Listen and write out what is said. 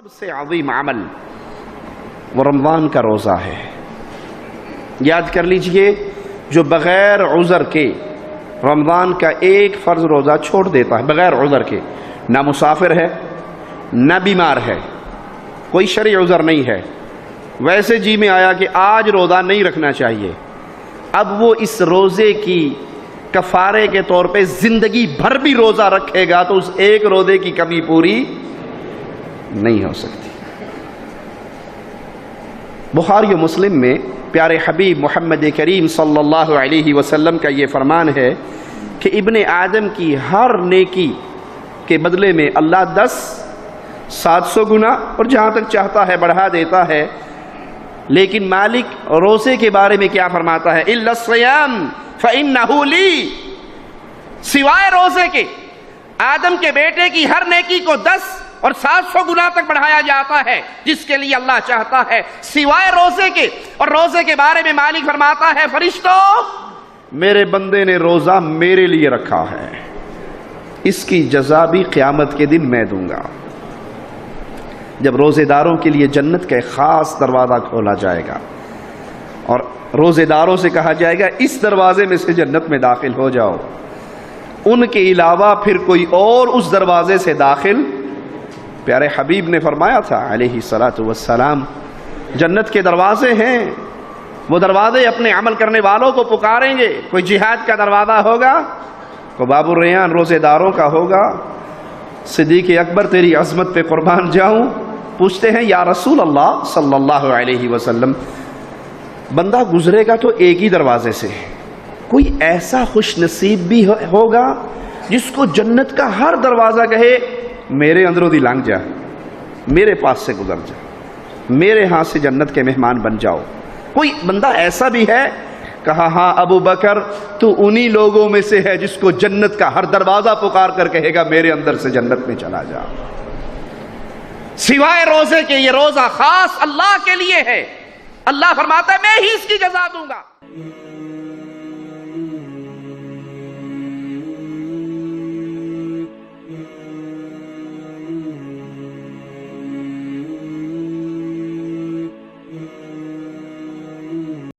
سب سے عظیم عمل وہ رمضان کا روزہ ہے۔ یاد کر لیجئے، جو بغیر عذر کے رمضان کا ایک فرض روزہ چھوڑ دیتا ہے بغیر عذر کے، نہ مسافر ہے نہ بیمار ہے، کوئی شرعی عذر نہیں ہے، ویسے جی میں آیا کہ آج روزہ نہیں رکھنا چاہیے، اب وہ اس روزے کی کفارے کے طور پہ زندگی بھر بھی روزہ رکھے گا تو اس ایک روزے کی کمی پوری نہیں ہو سکتی۔ بخاری و مسلم میں پیارے حبیب محمد کریم صلی اللہ علیہ وسلم کا یہ فرمان ہے کہ ابن آدم کی ہر نیکی کے بدلے میں اللہ 700 گنا اور جہاں تک چاہتا ہے بڑھا دیتا ہے، لیکن مالک روزے کے بارے میں کیا فرماتا ہے؟ الا الصیام فإنہ لی، سوائے روزے کے آدم کے بیٹے کی ہر نیکی کو 10 اور 700 گنا تک بڑھایا جاتا ہے، جس کے لیے اللہ چاہتا ہے، سوائے روزے کے۔ اور روزے کے بارے میں مالک فرماتا ہے، فرشتوں میرے بندے نے روزہ میرے لیے رکھا ہے، اس کی جزا بھی قیامت کے دن میں دوں گا۔ جب روزے داروں کے لیے جنت کا ایک خاص دروازہ کھولا جائے گا اور روزے داروں سے کہا جائے گا اس دروازے میں سے جنت میں داخل ہو جاؤ، ان کے علاوہ پھر کوئی اور اس دروازے سے داخل، پیارے حبیب نے فرمایا تھا علیہ الصلاۃ والسلام، جنت کے دروازے ہیں، وہ دروازے اپنے عمل کرنے والوں کو پکاریں گے۔ کوئی جہاد کا دروازہ ہوگا، کوئی باب الریان روزے داروں کا ہوگا۔ صدیق اکبر تیری عظمت پہ قربان جاؤں، پوچھتے ہیں یا رسول اللہ صلی اللہ علیہ وسلم، بندہ گزرے گا تو ایک ہی دروازے سے، کوئی ایسا خوش نصیب بھی ہوگا جس کو جنت کا ہر دروازہ کہے میرے اندروں دی لنگ جا، میرے پاس سے گزر جا، میرے ہاں سے جنت کے مہمان بن جاؤ؟ کوئی بندہ ایسا بھی ہے؟ کہا ہاں ابو بکر تو انہی لوگوں میں سے ہے جس کو جنت کا ہر دروازہ پکار کر کہے گا میرے اندر سے جنت میں چلا جا۔ سوائے روزے کے یہ روزہ خاص اللہ کے لیے ہے، اللہ فرماتا ہے میں ہی اس کی جزا دوں گا۔